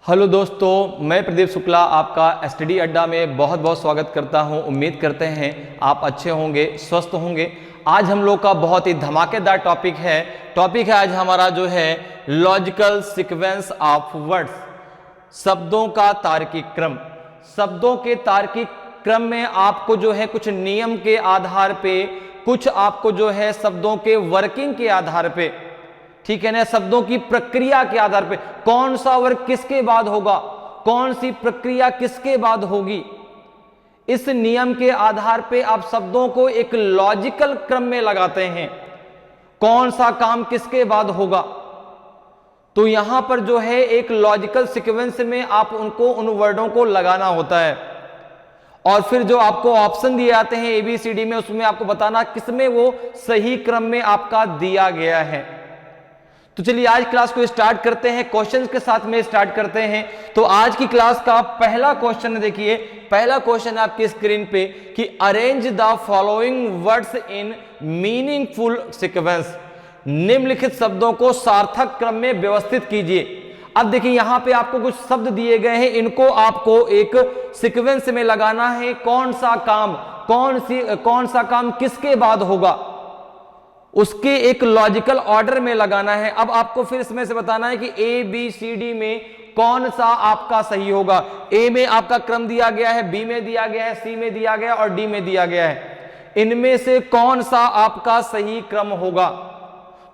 Hello दोस्तों, मैं प्रदीप शुक्ला आपका स्टडी अड्डा में बहुत बहुत स्वागत करता हूं। उम्मीद करते हैं आप अच्छे होंगे, स्वस्थ होंगे। आज हम लोग का बहुत ही धमाकेदार टॉपिक है आज हमारा जो है लॉजिकल सीक्वेंस ऑफ वर्ड्स, शब्दों का तार्किक क्रम। शब्दों के तार्किक क्रम में आपको जो है कुछ नियम के आधार पे, कुछ आपको जो है शब्दों के वर्किंग के आधार पे, ठीक है ना, शब्दों की प्रक्रिया के आधार पे कौन सा वर्ग किसके बाद होगा, कौन सी प्रक्रिया किसके बाद होगी, इस नियम के आधार पे आप शब्दों को एक लॉजिकल क्रम में लगाते हैं, कौन सा काम किसके बाद होगा। तो यहां पर जो है एक लॉजिकल सीक्वेंस में आप उन वर्डों को लगाना होता है और फिर जो आपको ऑप्शन दिए जाते हैं एबीसीडी में, उसमें आपको बताना किसमें वो सही क्रम में आपका दिया गया है। तो चलिए आज क्लास को स्टार्ट करते हैं, क्वेश्चंस के साथ में स्टार्ट करते हैं। तो आज की क्लास का पहला क्वेश्चन देखिए, पहला क्वेश्चन आपकी स्क्रीन पे कि arrange the following words in meaningful sequence, निम्नलिखित शब्दों को सार्थक क्रम में व्यवस्थित कीजिए। अब देखिए यहां पे आपको कुछ शब्द दिए गए हैं, इनको आपको एक सीक्वेंस में लगाना है। कौन सा काम किसके बाद होगा, उसके एक लॉजिकल ऑर्डर में लगाना है। अब आपको फिर इसमें से बताना है कि ए बी सी डी में कौन सा आपका सही होगा। ए में आपका क्रम दिया गया है, बी में दिया गया है, सी में दिया गया है और डी में दिया गया है। इनमें से कौन सा आपका सही क्रम होगा।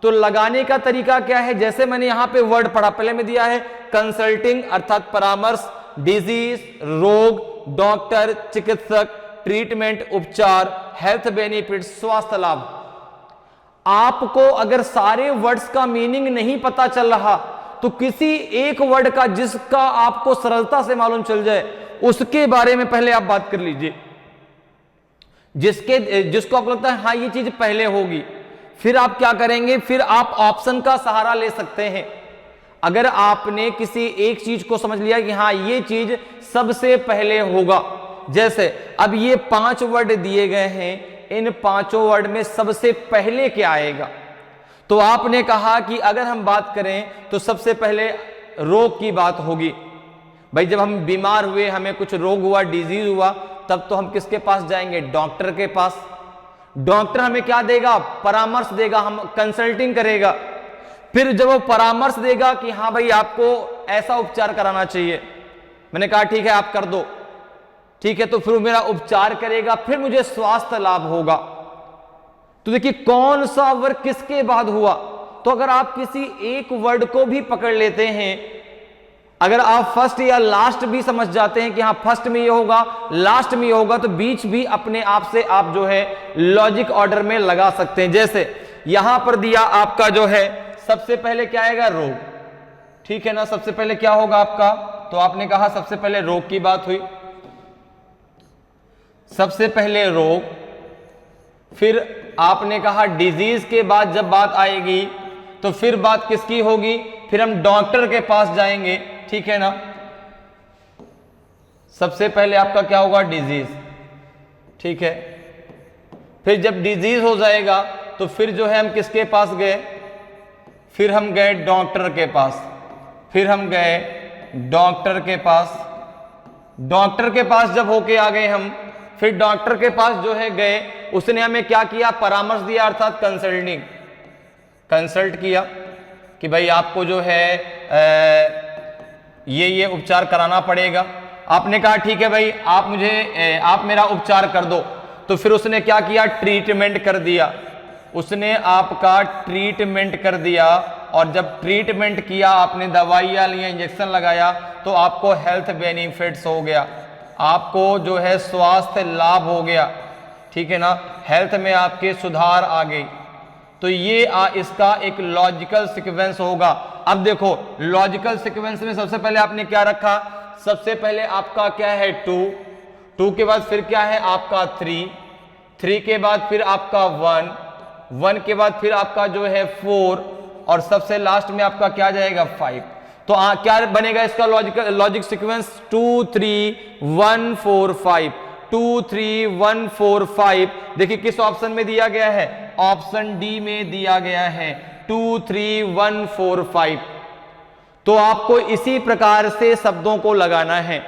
तो लगाने का तरीका क्या है, जैसे मैंने यहां पे वर्ड पढ़ा, पहले में दिया है कंसल्टिंग अर्थात परामर्श, डिजीज रोग, डॉक्टर चिकित्सक, ट्रीटमेंट उपचार, हेल्थ बेनिफिट स्वास्थ्य लाभ। आपको अगर सारे वर्ड्स का मीनिंग नहीं पता चल रहा तो किसी एक वर्ड का जिसका आपको सरलता से मालूम चल जाए उसके बारे में पहले आप बात कर लीजिए, जिसको आपको लगता है हाँ ये चीज पहले होगी। फिर आप क्या करेंगे, फिर आप ऑप्शन का सहारा ले सकते हैं। अगर आपने किसी एक चीज को समझ लिया कि हाँ ये चीज सबसे पहले होगा, जैसे अब ये 5 वर्ड दिए गए हैं, इन 5 वर्ड में सबसे पहले क्या आएगा। तो आपने कहा कि अगर हम बात करें तो सबसे पहले रोग की बात होगी। भाई जब हम बीमार हुए, हमें कुछ रोग हुआ, डिजीज हुआ, तब तो हम किसके पास जाएंगे, डॉक्टर के पास। डॉक्टर हमें क्या देगा, परामर्श देगा, हम कंसल्टिंग करेगा। फिर जब वो परामर्श देगा कि हाँ भाई आपको ऐसा उपचार कराना चाहिए, मैंने कहा ठीक है आप कर दो, ठीक है, तो फिर मेरा उपचार करेगा, फिर मुझे स्वास्थ्य लाभ होगा। तो देखिए कौन सा वर्ड किसके बाद हुआ। तो अगर आप किसी एक वर्ड को भी पकड़ लेते हैं, अगर आप फर्स्ट या लास्ट भी समझ जाते हैं कि हाँ फर्स्ट में ये होगा, लास्ट में ये होगा, तो बीच भी अपने आप से आप जो है लॉजिक ऑर्डर में लगा सकते हैं। जैसे यहां पर दिया आपका जो है सबसे पहले क्या आएगा, रोग, ठीक है ना, सबसे पहले क्या होगा आपका, तो आपने कहा सबसे पहले रोग की बात हुई, सबसे पहले रोग। फिर आपने कहा डिजीज के बाद जब बात आएगी तो फिर बात किसकी होगी, फिर हम डॉक्टर के पास जाएंगे, ठीक है ना। सबसे पहले आपका क्या होगा, डिजीज, ठीक है। फिर जब डिजीज हो जाएगा तो फिर जो है हम किसके पास गए, फिर हम गए डॉक्टर के पास, फिर हम गए डॉक्टर के पास। डॉक्टर के पास जब होके आ गए हम, फिर डॉक्टर के पास जो है गए, उसने हमें क्या किया, परामर्श दिया अर्थात कंसल्ट किया कि भाई आपको जो है ये उपचार कराना पड़ेगा। आपने कहा ठीक है भाई आप मेरा उपचार कर दो। तो फिर उसने क्या किया, ट्रीटमेंट कर दिया, उसने आपका ट्रीटमेंट कर दिया। और जब ट्रीटमेंट किया, आपने दवाइयां लिया, इंजेक्शन लगाया, तो आपको हेल्थ बेनिफिट्स हो गया, आपको जो है स्वास्थ्य लाभ हो गया, ठीक है ना, हेल्थ में आपके सुधार आ गई। तो ये इसका एक लॉजिकल सीक्वेंस होगा। अब देखो लॉजिकल सीक्वेंस में सबसे पहले आपने क्या रखा, सबसे पहले आपका क्या है 2 के बाद फिर क्या है आपका 3 के बाद फिर आपका 1 के बाद फिर आपका जो है 4 और सबसे लास्ट में आपका क्या जाएगा 5। तो क्या बनेगा इसका लॉजिक सीक्वेंस, 2 3 1 4 5, 2 3 1 4 5। देखिए किस ऑप्शन में दिया गया है, ऑप्शन डी में दिया गया है, 2 3 1 4 5। तो आपको इसी प्रकार से शब्दों को लगाना है,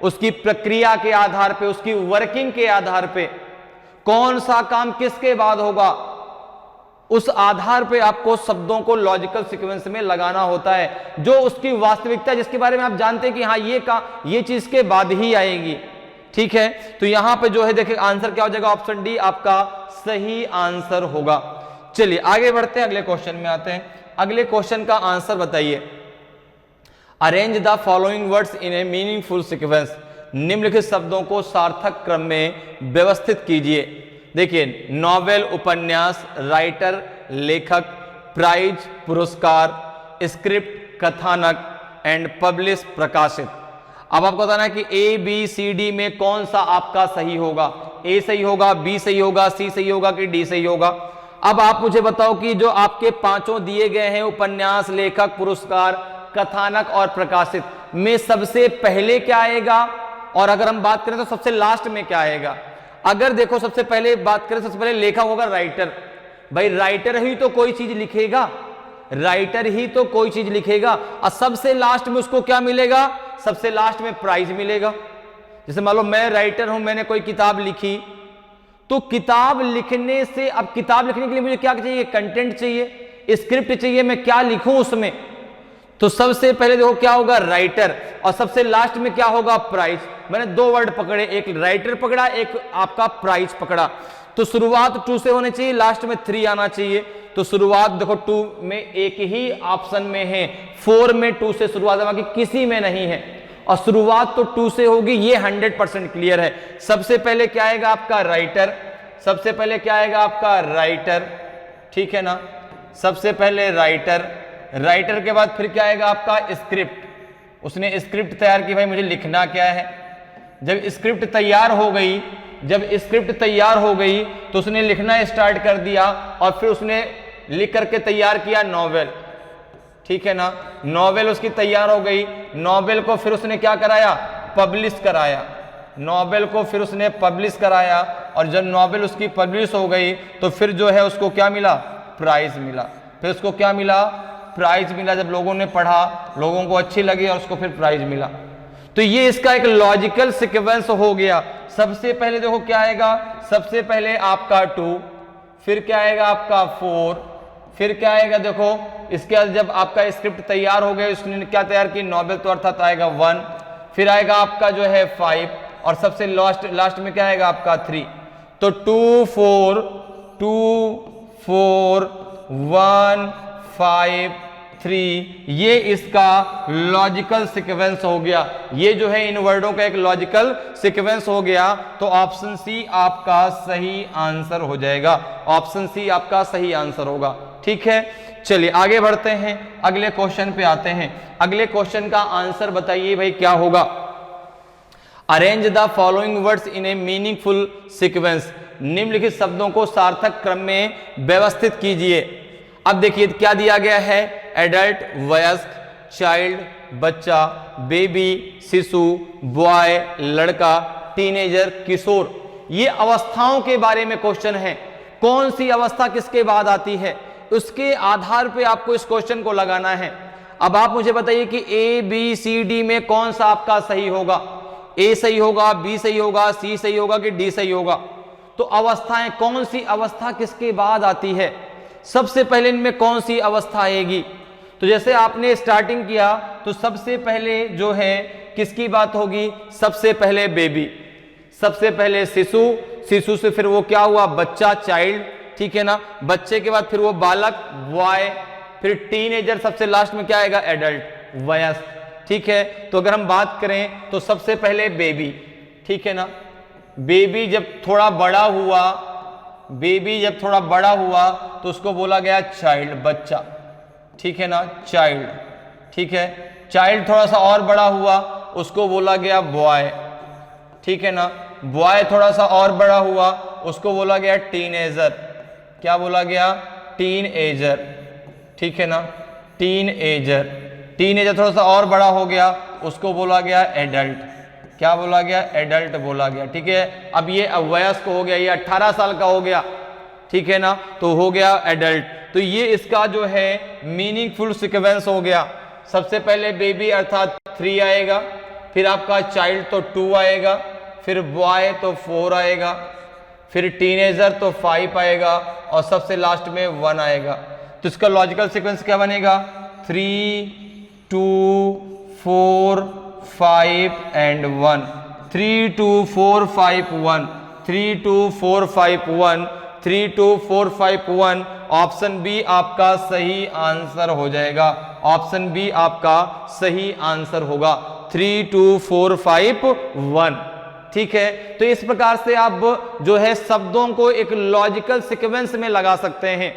उसकी प्रक्रिया के आधार पे, उसकी वर्किंग के आधार पे, कौन सा काम किसके बाद होगा, उस आधार पे आपको शब्दों को लॉजिकल सीक्वेंस में लगाना होता है, जो उसकी वास्तविकता, जिसके बारे में आप जानते हैं कि हाँ ये चीज के बाद ही आएगी। ठीक है, तो यहां पे जो है देखिए आंसर क्या हो जाएगा, ऑप्शन डी आपका सही आंसर होगा। चलिए आगे बढ़ते हैं, अगले क्वेश्चन में आते हैं। अगले क्वेश्चन का आंसर बताइए। Arrange the following words in A meaningful sequence, निम्नलिखित शब्दों को सार्थक क्रम में व्यवस्थित कीजिए। देखिए, नॉवेल उपन्यास, राइटर लेखक, प्राइज पुरस्कार, स्क्रिप्ट कथानक एंड पब्लिश प्रकाशित। अब आपको बताना है कि ए बी सी डी में कौन सा आपका सही होगा, ए सही होगा, बी सही होगा, सी सही होगा कि डी सही होगा। अब आप मुझे बताओ कि जो आपके पांचों दिए गए हैं, उपन्यास, लेखक, पुरस्कार, कथानक और प्रकाशित, में सबसे पहले क्या आएगा, और अगर हम बात करें तो सबसे लास्ट में क्या आएगा। अगर देखो सबसे पहले बात करें, सबसे पहले लेखक होगा राइटर। भाई राइटर ही तो कोई चीज लिखेगा, राइटर ही तो कोई चीज लिखेगा, और सबसे लास्ट में उसको क्या मिलेगा, सबसे लास्ट में प्राइज मिलेगा। जैसे मान लो मैं राइटर हूं, मैंने कोई किताब लिखी, तो किताब लिखने से, अब किताब लिखने के लिए मुझे क्या चाहिए, कंटेंट चाहिए, स्क्रिप्ट चाहिए, मैं क्या लिखूं उसमें। तो सबसे पहले देखो क्या होगा, राइटर, और सबसे लास्ट में क्या होगा, प्राइज। मैंने दो वर्ड पकड़े, एक राइटर पकड़ा, एक आपका प्राइज पकड़ा। तो शुरुआत 2 से होनी चाहिए, लास्ट में 3 आना चाहिए। तो शुरुआत देखो 2 में एक ही ऑप्शन में है, 4 में 2 से शुरुआत है, बाकी किसी में नहीं है, और शुरुआत तो 2 से होगी, ये 100% क्लियर है। सबसे पहले क्या आएगा आपका राइटर, सबसे पहले क्या आएगा आपका राइटर, ठीक है ना, सबसे पहले राइटर, राइटर के बाद फिर क्या आएगा आपका स्क्रिप्ट। उसने स्क्रिप्ट तैयार की, भाई मुझे लिखना क्या है। जब स्क्रिप्ट तैयार हो गई, जब स्क्रिप्ट तैयार हो गई तो उसने लिखना स्टार्ट कर दिया, और फिर उसने लिख करके तैयार किया नॉवेल, ठीक है ना, नॉवेल उसकी तैयार हो गई। नॉवेल को फिर उसने क्या कराया, पब्लिश कराया, नॉवेल को फिर उसने पब्लिश कराया, और जब नॉवेल उसकी पब्लिश हो गई तो फिर जो है उसको क्या मिला, प्राइज मिला। फिर उसको क्या मिला, प्राइज मिला। जब लोगों ने पढ़ा, लोगों को अच्छी लगी, और उसको फिर प्राइज मिला। तो ये इसका एक लॉजिकल सीक्वेंस हो गया। सबसे पहले देखो क्या आएगा, सबसे पहले आपका 2, फिर क्या आएगा आपका 4, फिर क्या आएगा देखो, इसके बाद जब आपका स्क्रिप्ट तैयार हो गया, उसने क्या तैयार की, नॉवेल, तो अर्थात आएगा 1, फिर आएगा आपका जो है 5, और सबसे लास्ट में क्या आएगा आपका 3। तो 2 4 1 5 3, ये इसका लॉजिकल सीक्वेंस हो गया। ये जो है इन वर्डों का एक लॉजिकल सीक्वेंस हो गया। तो ऑप्शन सी आपका सही आंसर हो जाएगा, ऑप्शन सी आपका सही आंसर होगा। ठीक है, चलिए आगे बढ़ते हैं, अगले क्वेश्चन पे आते हैं। अगले क्वेश्चन का आंसर बताइए भाई क्या होगा। Arrange the following words in A meaningful sequence, निम्नलिखित शब्दों को सार्थक क्रम में व्यवस्थित कीजिए। अब देखिए क्या दिया गया है, एडल्ट वयस्क, चाइल्ड बच्चा, बेबी शिशु, बॉय लड़का, टीनेजर किशोर। ये अवस्थाओं के बारे में क्वेश्चन है, कौन सी अवस्था किसके बाद आती है, उसके आधार पे आपको इस क्वेश्चन को लगाना है। अब आप मुझे बताइए कि ए बी सी डी में कौन सा आपका सही होगा, ए सही होगा, बी सही होगा, सी सही होगा कि डी सही होगा। तो अवस्थाएं, कौन सी अवस्था किसके बाद आती है, सबसे पहले इनमें कौन सी अवस्था आएगी। तो जैसे आपने स्टार्टिंग किया तो सबसे पहले जो है किसकी बात होगी, सबसे पहले बेबी, सबसे पहले शिशु, शिशु से फिर वो क्या हुआ, बच्चा, चाइल्ड, ठीक है ना, बच्चे के बाद फिर वो बालक, बॉय, फिर टीनेजर, सबसे लास्ट में क्या आएगा, एडल्ट वयस्क। ठीक है, तो अगर हम बात करें तो सबसे पहले बेबी, ठीक है ना, बेबी जब थोड़ा बड़ा हुआ, बेबी जब थोड़ा बड़ा हुआ तो उसको बोला गया चाइल्ड, बच्चा, ठीक है ना, चाइल्ड। ठीक है, चाइल्ड थोड़ा सा और बड़ा हुआ, उसको बोला गया बॉय, ठीक है ना, बॉय थोड़ा सा और बड़ा हुआ, उसको बोला गया टीनेजर, क्या बोला गया, टीनएजर, ठीक है ना, टीनएजर। टीनेजर थोड़ा सा और बड़ा हो गया, उसको बोला गया एडल्ट, क्या बोला गया, एडल्ट बोला गया। ठीक है, अब ये वयस्क हो गया, ये 18 साल का हो गया, ठीक है ना, तो हो गया एडल्ट। तो ये इसका जो है मीनिंगफुल सीक्वेंस हो गया। सबसे पहले बेबी अर्थात 3 आएगा, फिर आपका चाइल्ड तो 2 आएगा, फिर बॉय तो 4 आएगा, फिर टीनेजर तो 5 आएगा और सबसे लास्ट में 1 आएगा। तो इसका लॉजिकल सीक्वेंस क्या बनेगा? 3 2 4 5 एंड 1, 3 2 4 5 1, 3 2 4 5 1, 3 2 4 5 1। ऑप्शन बी आपका सही आंसर हो जाएगा। ऑप्शन बी आपका सही आंसर होगा 3 2 4 5 1। ठीक है, तो इस प्रकार से आप जो है शब्दों को एक लॉजिकल सीक्वेंस में लगा सकते हैं,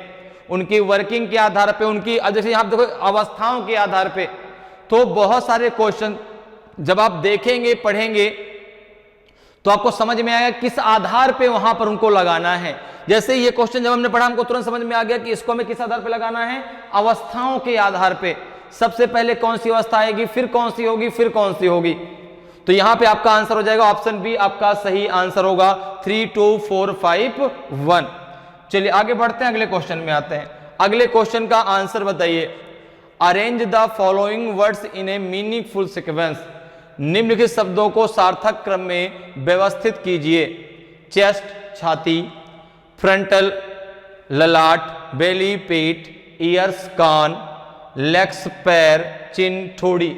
उनकी वर्किंग के आधार पे, उनकी जैसे यहां देखो अवस्थाओं के आधार पे। तो बहुत सारे क्वेश्चन जब आप देखेंगे पढ़ेंगे तो आपको समझ में आएगा किस आधार पे वहां पर उनको लगाना है। जैसे ये क्वेश्चन जब हमने पढ़ा हमको तुरंत समझ में आ गया कि इसको हमें किस आधार पे लगाना है, अवस्थाओं के आधार पे। सबसे पहले कौन सी अवस्था आएगी, फिर कौन सी होगी, फिर कौन सी होगी। तो यहां पे आपका आंसर हो जाएगा ऑप्शन बी आपका सही आंसर होगा 3 2 4 5 1। चलिए आगे बढ़ते हैं, अगले क्वेश्चन में आते हैं। अगले क्वेश्चन का आंसर बताइए। Arrange the following words in A meaningful sequence. निम्नलिखित शब्दों को सार्थक क्रम में व्यवस्थित कीजिए। चेस्ट छाती, फ्रंटल ललाट, बेली पेट, ईयर्स कान, लेग्स पैर, चिन ठोड़ी।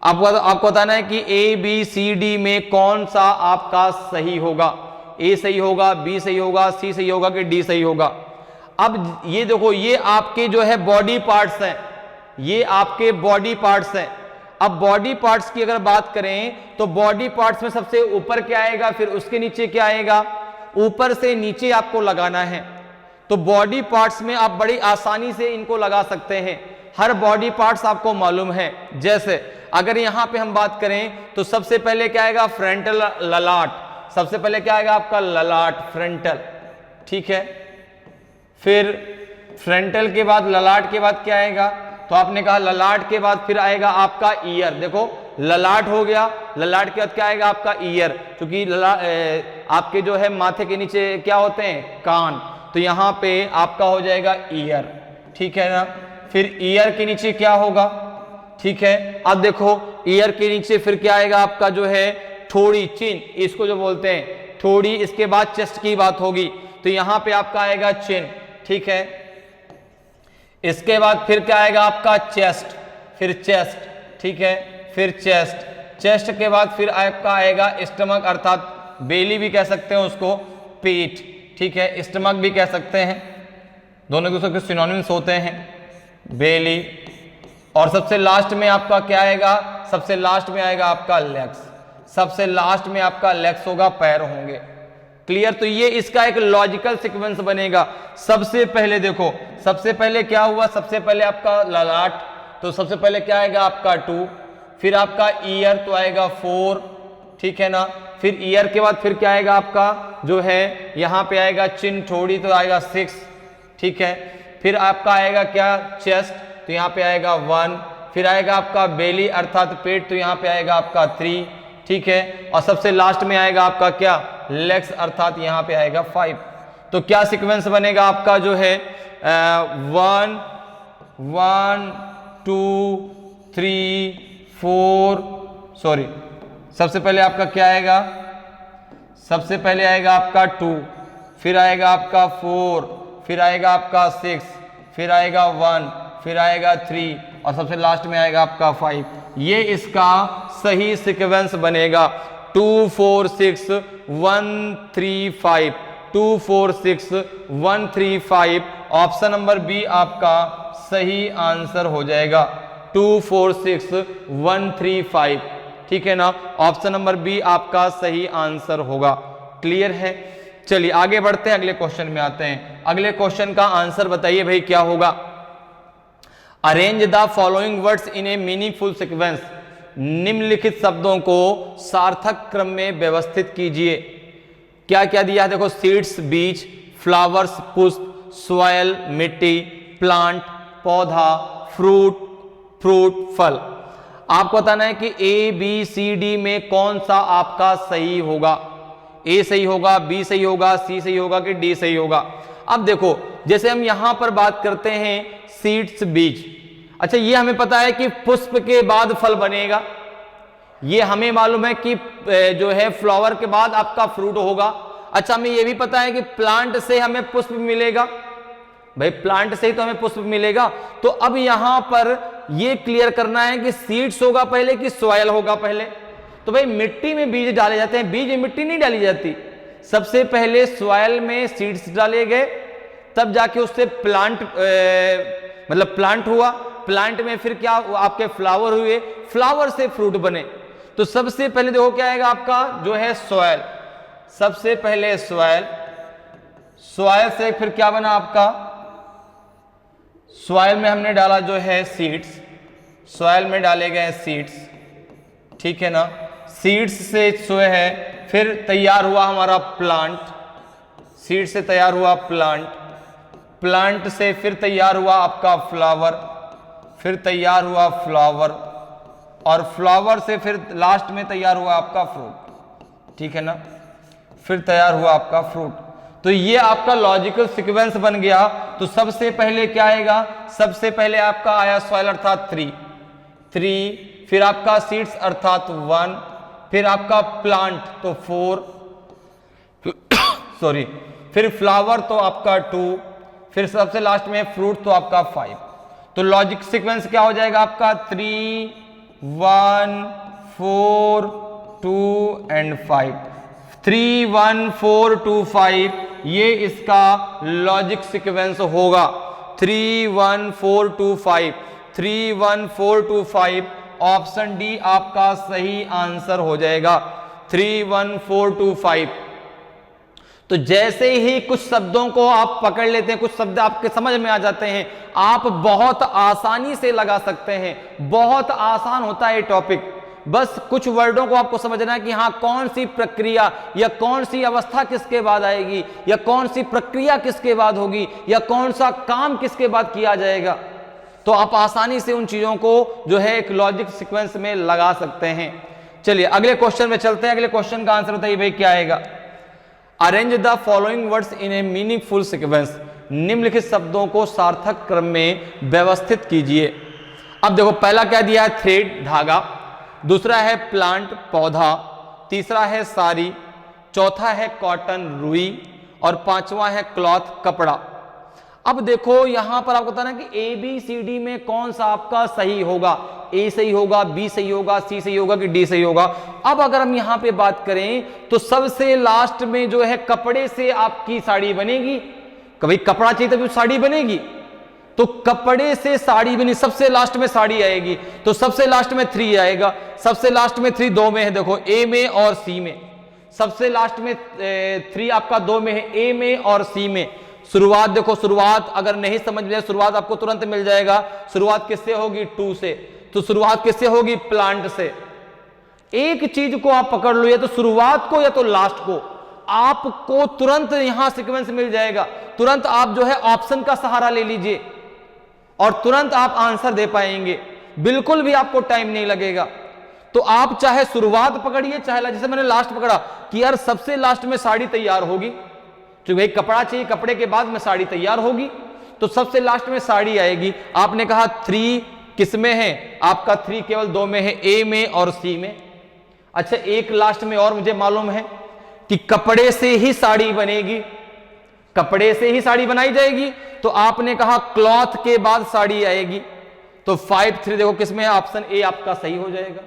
आपको बताना है कि ए बी सी डी में कौन सा आपका सही होगा। ए सही होगा, बी सही होगा, सी सही होगा कि डी सही होगा। अब ये देखो, ये आपके जो है बॉडी पार्ट्स हैं, ये आपके बॉडी पार्ट्स हैं। अब बॉडी पार्ट्स की अगर बात करें तो बॉडी पार्ट्स में सबसे ऊपर क्या आएगा, फिर उसके नीचे क्या आएगा, ऊपर से नीचे आपको लगाना है। तो बॉडी पार्ट्स में आप बड़ी आसानी से इनको लगा सकते हैं, हर बॉडी पार्ट्स आपको मालूम है। जैसे अगर यहां पे हम बात करें तो सबसे पहले क्या आएगा, फ्रंटल ललाट। सबसे पहले क्या आएगा आपका ललाट, फ्रंटल। ठीक है, फिर फ्रंटल के बाद ललाट के बाद क्या आएगा, तो आपने कहा ललाट के बाद फिर आएगा आपका ईयर। देखो ललाट हो गया, ललाट के बाद क्या आएगा आपका ईयर, क्योंकि आपके जो है माथे के नीचे क्या होते हैं, कान। तो यहां पे आपका हो जाएगा ईयर। ठीक है ना, फिर ईयर के नीचे क्या होगा, ठीक है। अब देखो ईयर के नीचे फिर क्या आएगा आपका जो है ठोड़ी, चिन, इसको जो बोलते हैं ठोड़ी। इसके बाद चेस्ट की बात होगी तो यहां पे आपका आएगा चिन। ठीक है, इसके बाद फिर क्या आएगा आपका चेस्ट, फिर चेस्ट। ठीक है, फिर चेस्ट। चेस्ट के बाद फिर आपका आएगा स्टमक, अर्थात बेली भी कह सकते हैं उसको, पेट। ठीक है, स्टमक भी कह सकते हैं, दोनों दूसरे के सिनोनिम्स होते हैं, बेली। और सबसे लास्ट में आपका क्या आएगा, सबसे लास्ट में आएगा आपका लेग्स। सबसे लास्ट में आपका लेग्स होगा, पैर होंगे। क्लियर। तो ये इसका एक लॉजिकल सीक्वेंस बनेगा। सबसे पहले देखो, सबसे पहले क्या हुआ, सबसे पहले आपका ललाट, तो सबसे पहले क्या आएगा आपका 2, फिर आपका ईयर तो आएगा 4। ठीक है ना, फिर ईयर के बाद फिर क्या आएगा आपका जो है यहां पे आएगा चिन ठोड़ी, तो आएगा 6। ठीक है, फिर आपका आएगा क्या चेस्ट, तो यहां पे आएगा 1। फिर आएगा आपका बेली अर्थात पेट, तो यहां पे आएगा आपका 3। ठीक है, और सबसे लास्ट में आएगा आपका क्या लेग्स, अर्थात यहां पे आएगा 5। तो क्या सीक्वेंस बनेगा आपका जो है 1 1 2 3 4, सॉरी, सबसे पहले आपका क्या आएगा, सबसे पहले आएगा आपका 2, फिर आएगा आपका 4, फिर आएगा आपका 6, फिर आएगा 1, फिर आएगा 3 और सबसे लास्ट में आएगा आपका 5। ये इसका सही सीक्वेंस बनेगा 2 4 6 1 3 5, 2 4 6 1 3 5। ऑप्शन नंबर बी आपका सही आंसर हो जाएगा 2 4 6 1 3 5। ठीक है ना, ऑप्शन नंबर बी आपका सही आंसर होगा। क्लियर है। चलिए आगे बढ़ते हैं, अगले क्वेश्चन में आते हैं। अगले क्वेश्चन का आंसर बताइए भाई क्या होगा। Arrange the following words in A meaningful sequence. निम्नलिखित शब्दों को सार्थक क्रम में व्यवस्थित कीजिए। क्या क्या दिया है देखो, सीड्स बीज, फ्लावर्स पुष्प, सॉइल मिट्टी, प्लांट पौधा, फ्रूट फल। आपको बताना है कि ए बी सी डी में कौन सा आपका सही होगा। ए सही होगा, बी सही होगा, सी सही होगा कि डी सही होगा। अब देखो जैसे हम यहां पर बात करते हैं सीड्स बीज, अच्छा, ये हमें पता है कि पुष्प के बाद फल बनेगा, ये हमें मालूम है कि जो है फ्लावर के बाद आपका फ्रूट होगा। अच्छा, हमें ये भी पता है कि प्लांट से हमें पुष्प मिलेगा, भाई प्लांट से ही तो हमें पुष्प मिलेगा। तो अब यहां पर ये क्लियर करना है कि सीड्स होगा पहले कि सॉइल होगा पहले। तो भाई मिट्टी में बीज डाले जाते हैं, बीज में मिट्टी नहीं डाली जाती। सबसे पहले सॉइल में सीड्स डाले गए, तब जाके उससे प्लांट मतलब प्लांट हुआ, प्लांट में फिर क्या आपके फ्लावर हुए, फ्लावर से फ्रूट बने। तो सबसे पहले देखो क्या आएगा आपका जो है सॉइल, सबसे पहले सॉइल, सॉइल से फिर क्या बना आपका, सॉइल में हमने डाला जो है सीड्स, सॉइल में डाले गए सीड्स, ठीक है ना। सीड्स से जो है फिर तैयार हुआ हमारा प्लांट, सीड से तैयार हुआ प्लांट, प्लांट से फिर तैयार हुआ आपका फ्लावर, फिर तैयार हुआ फ्लावर, और फ्लावर से फिर लास्ट में तैयार हुआ आपका फ्रूट, ठीक है ना, फिर तैयार हुआ आपका फ्रूट। तो ये आपका लॉजिकल सीक्वेंस बन गया। तो सबसे पहले क्या आएगा, सबसे पहले आपका आया सॉइल अर्थात 3, फिर आपका सीड्स अर्थात 1, फिर आपका प्लांट तो 4 सॉरी, फिर फ्लावर तो आपका 2, फिर सबसे लास्ट में फ्रूट तो आपका 5। तो लॉजिक सीक्वेंस क्या हो जाएगा आपका 3, 1, 4, 2 एंड 5, 3, 1, 4, 2, 5, ये इसका लॉजिक सीक्वेंस होगा। 3, 1, 4, 2, 5, 3, 1, 4, 2, 5, ऑप्शन डी आपका सही आंसर हो जाएगा, 3, 1, 4, 2, 5। तो जैसे ही कुछ शब्दों को आप पकड़ लेते हैं, कुछ शब्द आपके समझ में आ जाते हैं, आप बहुत आसानी से लगा सकते हैं। बहुत आसान होता है टॉपिक, बस कुछ वर्डों को आपको समझना है कि हाँ कौन सी प्रक्रिया या कौन सी अवस्था किसके बाद आएगी, या कौन सी प्रक्रिया किसके बाद होगी, या कौन सा काम किसके बाद किया जाएगा। तो आप आसानी से उन चीजों को जो है एक लॉजिक सीक्वेंस में लगा सकते हैं। चलिए अगले क्वेश्चन में चलते हैं। अगले क्वेश्चन का आंसर बताइए भाई क्या आएगा। Arrange the following words in A meaningful sequence, निम्नलिखित शब्दों को सार्थक क्रम में व्यवस्थित कीजिए। अब देखो पहला क्या दिया है, थ्रेड धागा, दूसरा है प्लांट पौधा, तीसरा है साड़ी, चौथा है कॉटन रुई, और पांचवा है क्लॉथ कपड़ा। अब देखो यहां पर आपको बताना कि ए बी सी डी में कौन सा आपका सही होगा, ए सही होगा, बी सही होगा, सी सही होगा कि डी सही होगा। अब अगर हम यहां पे बात करें तो सबसे लास्ट में जो है कपड़े से आपकी साड़ी बनेगी, कभी कपड़ा चाहिए तभी साड़ी बनेगी, तो कपड़े से साड़ी बनी, सबसे लास्ट में साड़ी आएगी, तो सबसे लास्ट में 3 आएगा। सबसे लास्ट में 3 दो में है, देखो ए में और सी में, सबसे लास्ट में 3 आपका 2 में है, ए में और सी में। शुरुआत देखो, शुरुआत अगर नहीं समझ में शुरुआत आपको तुरंत मिल जाएगा। शुरुआत किससे होगी, 2 से, तो शुरुआत किससे होगी, प्लांट से। एक चीज को आप पकड़ लो, या तो शुरुआत को या तो लास्ट को, आपको तुरंत यहां सीक्वेंस मिल जाएगा। तुरंत आप जो है ऑप्शन का सहारा ले लीजिए और तुरंत आप आंसर दे पाएंगे, बिल्कुल भी आपको टाइम नहीं लगेगा। तो आप चाहे शुरुआत पकड़िए, चाहे जैसे मैंने लास्ट पकड़ा कि यार सबसे लास्ट में साड़ी तैयार होगी, तो भाई कपड़ा चाहिए, कपड़े के बाद में साड़ी तैयार होगी, तो सबसे लास्ट में साड़ी आएगी। आपने कहा 3 किस में है, आपका 3 केवल 2 में है, ए में और सी में। अच्छा एक लास्ट में और मुझे मालूम है कि कपड़े से ही साड़ी बनेगी, कपड़े से ही साड़ी बनाई जाएगी, तो आपने कहा क्लॉथ के बाद साड़ी आएगी, तो 5, 3 देखो किसमें है, ऑप्शन ए आपका सही हो जाएगा।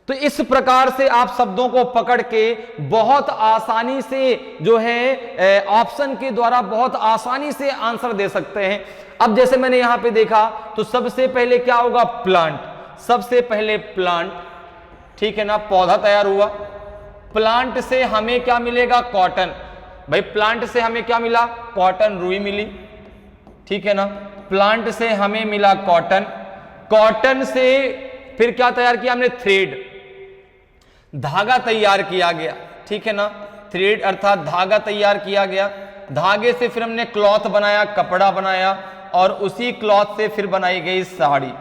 तो इस प्रकार से आप शब्दों को पकड़ के बहुत आसानी से जो है ऑप्शन के द्वारा बहुत आसानी से आंसर दे सकते हैं। अब जैसे मैंने यहां पे देखा तो सबसे पहले क्या होगा, प्लांट, सबसे पहले प्लांट, ठीक है ना, पौधा तैयार हुआ। प्लांट से हमें क्या मिलेगा, कॉटन, भाई प्लांट से हमें क्या मिला, कॉटन रुई मिली, ठीक है ना, प्लांट से हमें मिला कॉटन, कॉटन से फिर क्या तैयार किया हमने, थ्रेड, धागा तैयार किया गया, ठीक है ना, थ्रेड अर्थात धागा तैयार किया गया, धागे से फिर हमने क्लॉथ बनाया, कपड़ा बनाया, और उसी क्लॉथ से फिर बनाई गई साड़ी,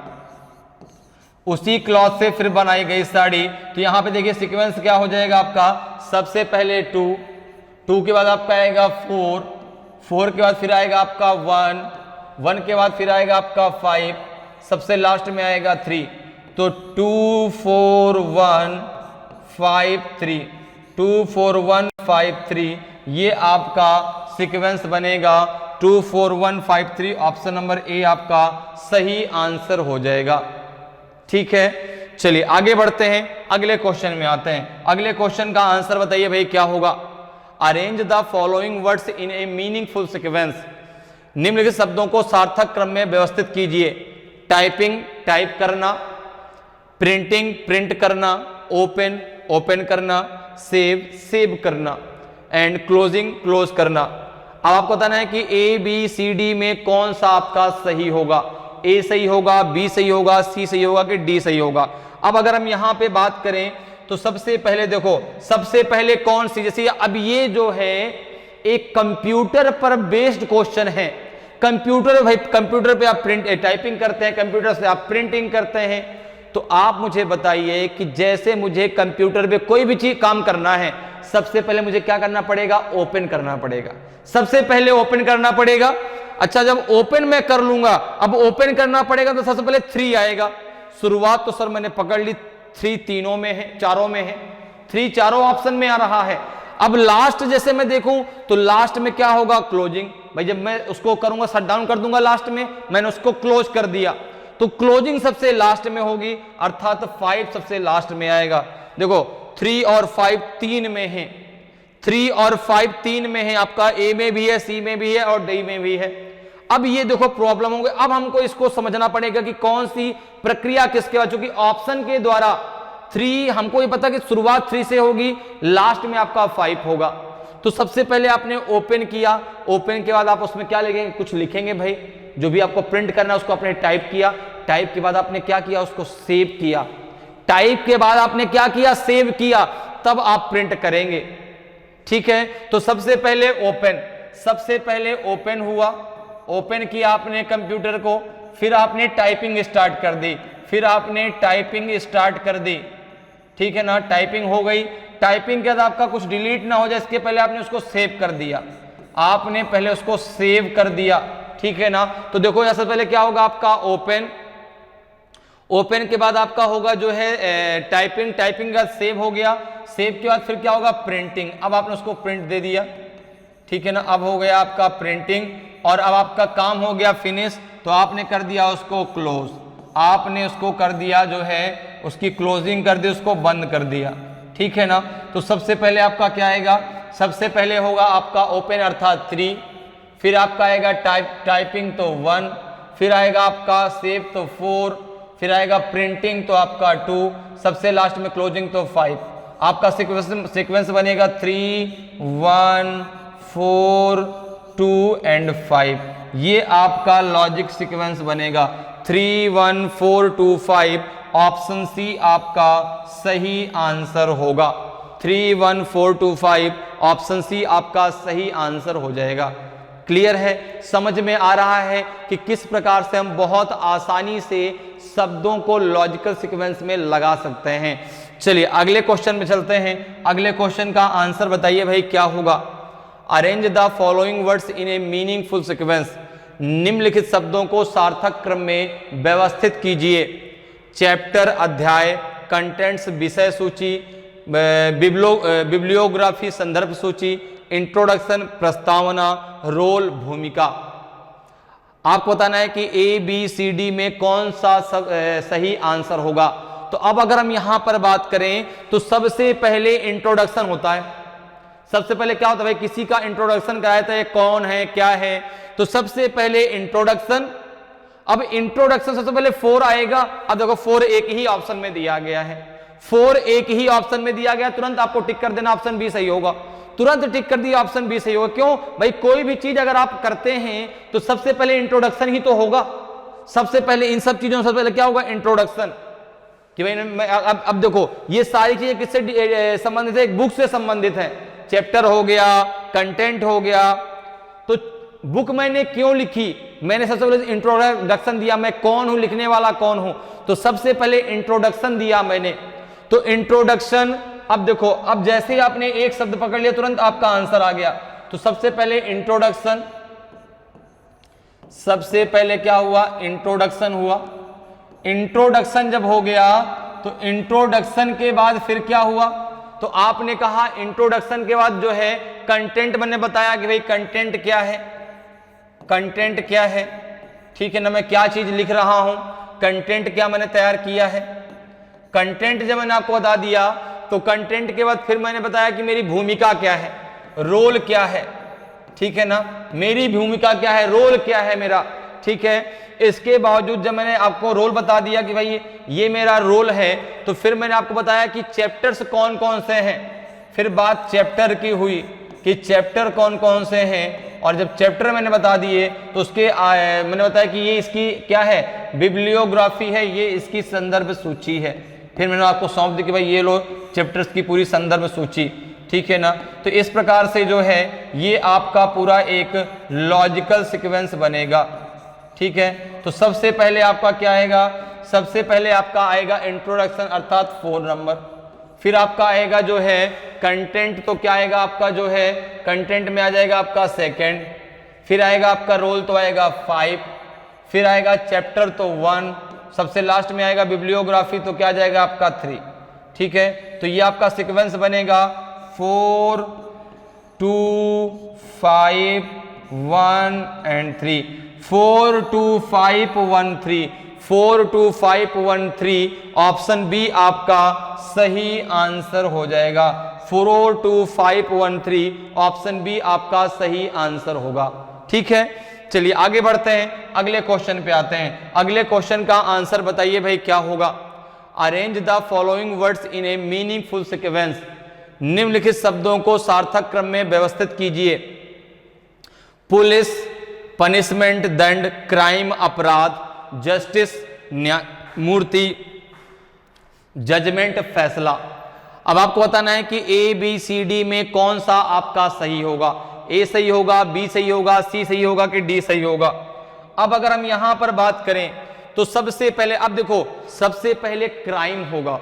उसी क्लॉथ से फिर बनाई गई साड़ी। तो यहां पे देखिए सीक्वेंस क्या हो जाएगा आपका, सबसे पहले 2, 2 के बाद आपका आएगा 4, 4 के बाद फिर आएगा आपका 1, 1 के बाद फिर आएगा आपका 5, सबसे लास्ट में आएगा 3, तो 2 4 1 5 3, 2 4 1 5 3 ये आपका सीक्वेंस बनेगा। 2 4 1 5 3 ऑप्शन नंबर ए आपका सही आंसर हो जाएगा। ठीक है, चलिए आगे बढ़ते हैं, अगले क्वेश्चन में आते हैं। अगले क्वेश्चन का आंसर बताइए भाई क्या होगा। Arrange the following words in A meaningful sequence. निम्नलिखित शब्दों को सार्थक क्रम में व्यवस्थित कीजिए। टाइपिंग टाइप करना, प्रिंटिंग प्रिंट करना, ओपन ओपन करना, सेव सेव करना एंड क्लोजिंग क्लोज करना। अब आपको बताना है कि ए बी सी डी में कौन सा आपका सही होगा। ए सही होगा, बी सही होगा, सी सही होगा कि डी सही होगा। अब अगर हम यहां पे बात करें तो सबसे पहले देखो, सबसे पहले कौन सी, जैसे अब ये जो है एक कंप्यूटर पर बेस्ड क्वेश्चन है। कंप्यूटर भाई, कंप्यूटर पे आप टाइपिंग करते हैं, कंप्यूटर से आप प्रिंटिंग करते हैं। तो आप मुझे बताइए कि जैसे मुझे कंप्यूटर पे कोई भी चीज काम करना है, सबसे पहले मुझे क्या करना पड़ेगा, ओपन करना पड़ेगा। सबसे पहले ओपन करना पड़ेगा। अच्छा, जब ओपन मैं कर लूंगा, अब ओपन करना पड़ेगा तो सबसे पहले 3 आएगा। शुरुआत तो सर मैंने पकड़ ली, 3 तीनों में है, चारों में है, 3 चारों ऑप्शन में आ रहा है। अब लास्ट जैसे मैं देखूं तो लास्ट में क्या होगा, क्लोजिंग। भाई जब मैं उसको करूंगा, शट डाउन कर दूंगा, लास्ट में मैंने उसको क्लोज कर दिया, तो क्लोजिंग सबसे लास्ट में होगी, अर्थात 5 सबसे लास्ट में आएगा। देखो 3 और 5 3 में है, 3 और 5 3 में है, आपका ए में भी है, सी में भी है और डी में भी है। अब ये देखो प्रॉब्लम होगी। अब हमको इसको समझना पड़ेगा कि कौन सी प्रक्रिया किसके बाद, चूंकि ऑप्शन के द्वारा 3 हमको ये पता कि शुरुआत 3 से होगी, लास्ट में आपका 5 होगा। तो सबसे पहले आपने ओपन किया, ओपन के बाद आप उसमें क्या लिखेंगे, कुछ लिखेंगे भाई, जो भी आपको प्रिंट करना है उसको आपने टाइप किया, टाइप के बाद आपने क्या किया, उसको सेव किया, टाइप के बाद आपने क्या किया, सेव किया, तब आप प्रिंट करेंगे। ठीक है, तो सबसे पहले ओपन, सबसे पहले ओपन हुआ, ओपन किया आपने कंप्यूटर को, फिर आपने टाइपिंग स्टार्ट कर दी, फिर आपने टाइपिंग स्टार्ट कर दी। ठीक है ना, टाइपिंग हो गई, टाइपिंग के बाद आपका कुछ डिलीट ना हो जाए इसके पहले आपने उसको सेव कर दिया, आपने पहले उसको सेव कर दिया। ठीक है ना, तो देखो सबसे पहले क्या होगा आपका ओपन, ओपन के बाद आपका होगा जो है टाइपिंग, टाइपिंग का सेव हो गया, सेव के बाद फिर क्या होगा, प्रिंटिंग। अब आपने उसको प्रिंट दे दिया। ठीक है ना, अब हो गया आपका प्रिंटिंग और अब आपका काम हो गया फिनिश, तो आपने कर दिया उसको क्लोज, आपने उसको कर दिया जो है उसकी क्लोजिंग कर दी, उसको बंद कर दिया। ठीक है ना, तो सबसे पहले आपका क्या आएगा, सबसे पहले होगा आपका ओपन अर्थात 3, फिर आपका आएगा टाइपिंग तो 1, फिर आएगा आपका सेव तो 4, फिर आएगा प्रिंटिंग तो आपका 2, सबसे लास्ट में क्लोजिंग तो 5। आपका सीक्वेंस बनेगा 3 1 4 2 एंड 5। ये आपका लॉजिक सीक्वेंस बनेगा 3 1 4 2 5। ऑप्शन सी आपका सही आंसर होगा। 3 1 4 2 5 ऑप्शन सी आपका सही आंसर हो जाएगा। क्लियर है, समझ में आ रहा है कि किस प्रकार से हम बहुत आसानी से शब्दों को लॉजिकल सीक्वेंस में लगा सकते हैं। चलिए अगले क्वेश्चन में चलते हैं। अगले क्वेश्चन का आंसर बताइए भाई क्या होगा। Arrange the following words in A meaningful sequence. निम्नलिखित शब्दों को सार्थक क्रम में व्यवस्थित कीजिए। चैप्टर, अध्याय, कंटेंट्स, विषय सूची, बिब्लियोग्राफी, संदर्भ सूची, इंट्रोडक्शन, प्रस्तावना, रोल, भूमिका। आपको बताना है कि ए बी सी डी में कौन सा सही आंसर होगा। तो अब अगर हम यहां पर बात करें तो सबसे पहले इंट्रोडक्शन होता है। सबसे पहले क्या होता है भाई, किसी का इंट्रोडक्शन कराया था, ये कौन है क्या है, तो सबसे पहले इंट्रोडक्शन। अब इंट्रोडक्शन सबसे पहले 4 आएगा। अब देखो 4 एक ही ऑप्शन में दिया गया है, 4 एक ही ऑप्शन में दिया गया, तुरंत आपको टिक कर देना ऑप्शन बी सही होगा। तुरंत टिक कर दिया ऑप्शन बी सही होगा। क्यों भाई, कोई भी चीज अगर आप करते हैं तो सबसे पहले इंट्रोडक्शन ही तो होगा। सबसे पहले इन सब चीजों सबसे पहले क्या होगा, इंट्रोडक्शन। कि भाई अब देखो ये सारी चीजें किससे संबंधित है, एक बुक से संबंधित है। चैप्टर हो गया, कंटेंट हो गया। तो बुक मैंने क्यों लिखी, मैंने सबसे पहले इंट्रोडक्शन दिया, मैं कौन हूं, लिखने वाला कौन हूं, तो सबसे पहले इंट्रोडक्शन दिया मैंने। तो इंट्रोडक्शन, अब देखो अब जैसे ही आपने एक शब्द पकड़ लिया तुरंत आपका आंसर आ गया। तो सबसे पहले इंट्रोडक्शन, सबसे पहले क्या हुआ, इंट्रोडक्शन हुआ। इंट्रोडक्शन जब हो गया तो इंट्रोडक्शन के बाद फिर क्या हुआ, तो आपने कहा इंट्रोडक्शन के बाद जो है कंटेंट मैंने बताया कि भाई कंटेंट क्या है, कंटेंट क्या है, ठीक है ना, मैं क्या चीज लिख रहा हूं, कंटेंट क्या मैंने तैयार किया है। कंटेंट जब मैंने आपको बता दिया तो कंटेंट के बाद फिर मैंने बताया कि मेरी भूमिका क्या है, रोल क्या है, ठीक है ना, मेरी भूमिका क्या है, रोल क्या है मेरा, ठीक है। इसके बावजूद जब मैंने आपको रोल बता दिया कि भाई ये मेरा रोल है, तो फिर मैंने आपको बताया कि चैप्टर्स कौन कौन से हैं, फिर बात चैप्टर की हुई कि चैप्टर कौन कौन से हैं, और जब चैप्टर मैंने बता दिए तो उसके मैंने बताया कि ये इसकी क्या है, बिब्लियोग्राफी है, ये इसकी संदर्भ सूची है। फिर मैंने आपको सौंप दी कि भाई ये लो चैप्टर्स की पूरी संदर्भ सूची, ठीक है ना। तो इस प्रकार से जो है ये आपका पूरा एक लॉजिकल सीक्वेंस बनेगा, ठीक है। तो सबसे पहले आपका क्या आएगा, सबसे पहले आपका आएगा इंट्रोडक्शन अर्थात 4 नंबर, फिर आपका आएगा जो है कंटेंट, तो क्या आएगा आपका जो है कंटेंट में आ जाएगा आपका 2, फिर आएगा आपका रोल तो आएगा 5, फिर आएगा चैप्टर तो 1, सबसे लास्ट में आएगा बिब्लियोग्राफी तो क्या जाएगा आपका 3, ठीक है। तो ये आपका सीक्वेंस बनेगा 4 2 5 1 एंड 3, 4 2 5 1 3, 4 2 5 1 3, ऑप्शन बी आपका सही आंसर हो जाएगा। 4 2 5 1 3 ऑप्शन बी आपका सही आंसर होगा, ठीक है। चलिए आगे बढ़ते हैं, अगले क्वेश्चन पे आते हैं। अगले क्वेश्चन का आंसर बताइए भाई क्या होगा। Arrange the following words in A meaningful sequence, निम्नलिखित शब्दों को सार्थक क्रम में व्यवस्थित कीजिए। पुलिस, पनिशमेंट दंड, क्राइम अपराध, जस्टिस न्यायमूर्ति, जजमेंट फैसला। अब आपको बताना है कि ए बी सी डी में कौन सा आपका सही होगा, ए सही होगा, बी सही होगा, सी सही होगा कि डी सही होगा। अब अगर हम यहां पर बात करें तो सबसे पहले अब देखो, सबसे पहले क्राइम होगा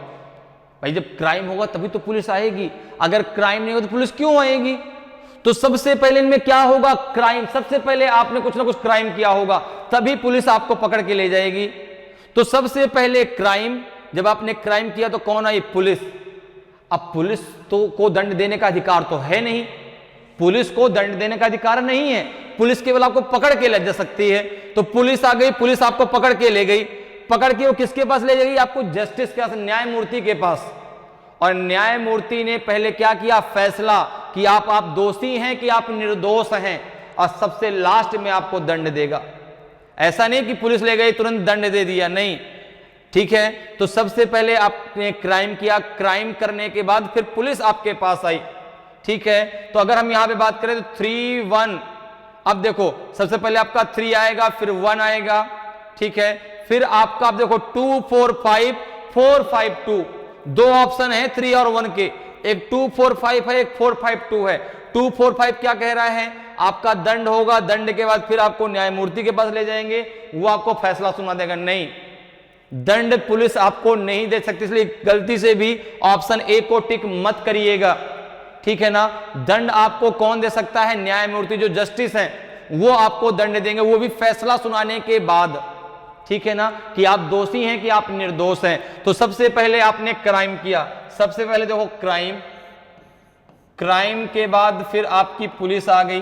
भाई, जब क्राइम होगा तभी तो पुलिस आएगी, अगर क्राइम नहीं होगा तो पुलिस क्यों आएगी। तो सबसे पहले इनमें क्या होगा, क्राइम, सबसे पहले आपने कुछ ना कुछ क्राइम किया होगा तभी पुलिस आपको पकड़ के ले जाएगी। तो सबसे पहले क्राइम, जब आपने क्राइम किया तो कौन आई, पुलिस। अब पुलिस तो को दंड देने का अधिकार तो है नहीं, पुलिस को दंड देने का अधिकार नहीं है, पुलिस केवल आपको पकड़ के ले जा सकती है। तो पुलिस आ गई, पुलिस आपको पकड़ के ले गई, पकड़ के वो किसके पास ले जाएगी, आपको जस्टिस के पास, न्यायमूर्ति के पास। और न्यायमूर्ति ने पहले क्या किया, फैसला कि आप दोषी हैं कि आप निर्दोष हैं, और सबसे लास्ट में आपको दंड देगा। ऐसा नहीं कि पुलिस ले गई तुरंत दंड दे दिया, नहीं, ठीक है। तो सबसे पहले आपने क्राइम किया, क्राइम करने के बाद फिर पुलिस आपके पास आई, ठीक है। तो अगर हम यहां पे बात करें तो 3 1, अब देखो सबसे पहले आपका 3 आएगा, फिर 1 आएगा, ठीक है। फिर आपका अब देखो 2 4 5 4 5 2, दो ऑप्शन है 3 और 1 के, एक 2 4 5 है, एक 4 5 2 है। 2 4 5 क्या कह रहा है, आपका दंड होगा, दंड के बाद फिर आपको न्यायमूर्ति के पास ले जाएंगे, वो आपको फैसला सुना देगा। नहीं, दंड पुलिस आपको नहीं दे सकती, इसलिए गलती से भी ऑप्शन ए को टिक मत करिएगा, ठीक है ना। दंड आपको कौन दे सकता है, न्यायमूर्ति, जो जस्टिस हैं वो आपको दंड देंगे, वो भी फैसला सुनाने के बाद, ठीक है ना, कि आप दोषी हैं कि आप निर्दोष हैं। तो सबसे पहले आपने क्राइम किया, सबसे पहले देखो क्राइम, क्राइम के बाद फिर आपकी पुलिस आ गई,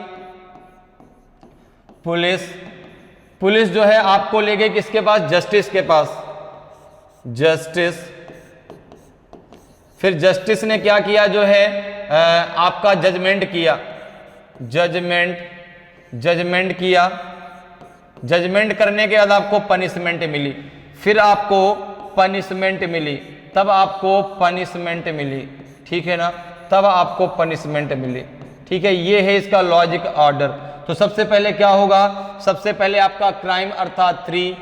पुलिस जो है आपको ले गई किसके पास, जस्टिस के पास, जस्टिस। फिर जस्टिस ने क्या किया, जो है आपका जजमेंट किया, जजमेंट किया, जजमेंट करने के बाद आपको पनिशमेंट मिली, फिर आपको पनिशमेंट मिली, तब आपको पनिशमेंट मिली, ठीक है ना, तब आपको पनिशमेंट मिली, ठीक है। ये है इसका लॉजिक ऑर्डर। तो सबसे पहले क्या होगा, सबसे पहले आपका क्राइम अर्थात 3,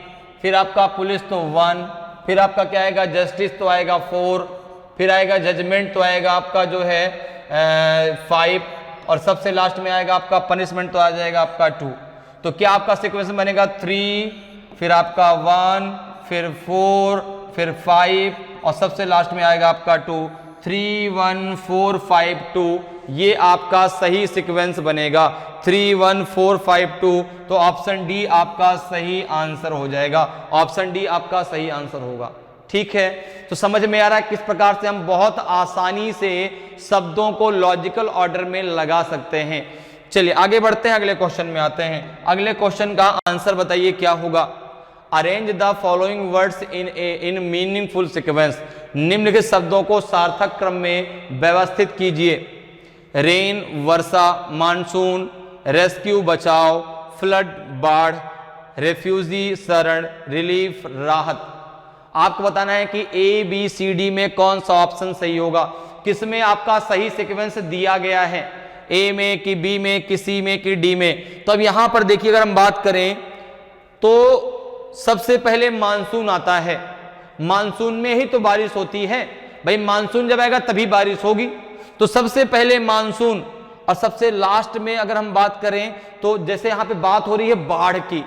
फिर आपका पुलिस तो 1, फिर आपका क्या आएगा, जस्टिस तो आएगा 4, फिर आएगा जजमेंट तो आएगा आपका जो है 5, और सबसे लास्ट में आएगा आपका पनिशमेंट तो आ जाएगा आपका 2। तो क्या आपका सीक्वेंस बनेगा 3, फिर आपका 1, फिर 4, फिर 5, और सबसे लास्ट में आएगा आपका 2। 3 1 4 5 2 ये आपका सही सीक्वेंस बनेगा 3 1 4 5 2। तो ऑप्शन डी आपका सही आंसर हो जाएगा, ऑप्शन डी आपका सही आंसर होगा। ठीक है, तो समझ में आ रहा है किस प्रकार से हम बहुत आसानी से शब्दों को लॉजिकल ऑर्डर में लगा सकते हैं। चलिए आगे बढ़ते हैं, अगले क्वेश्चन में आते हैं। अगले क्वेश्चन का आंसर बताइए क्या होगा। Arrange the following words in meaningful sequence. निम्नलिखित शब्दों को सार्थक क्रम में व्यवस्थित कीजिए। रेन वर्षा, मानसून, रेस्क्यू बचाव, फ्लड बाढ़, रेफ्यूजी शरण, रिलीफ राहत। आपको बताना है कि ए बी सी डी में कौन सा ऑप्शन सही होगा, किसमें आपका सही सीक्वेंस दिया गया है, ए में कि बी में कि सी में कि डी में। तो अब यहां पर देखिए अगर हम बात करें तो सबसे पहले मानसून आता है। मानसून में ही तो बारिश होती है भाई, मानसून जब आएगा तभी बारिश होगी। तो सबसे पहले मानसून, और सबसे लास्ट में अगर हम बात करें तो जैसे यहां पे बात हो रही है बाढ़ की,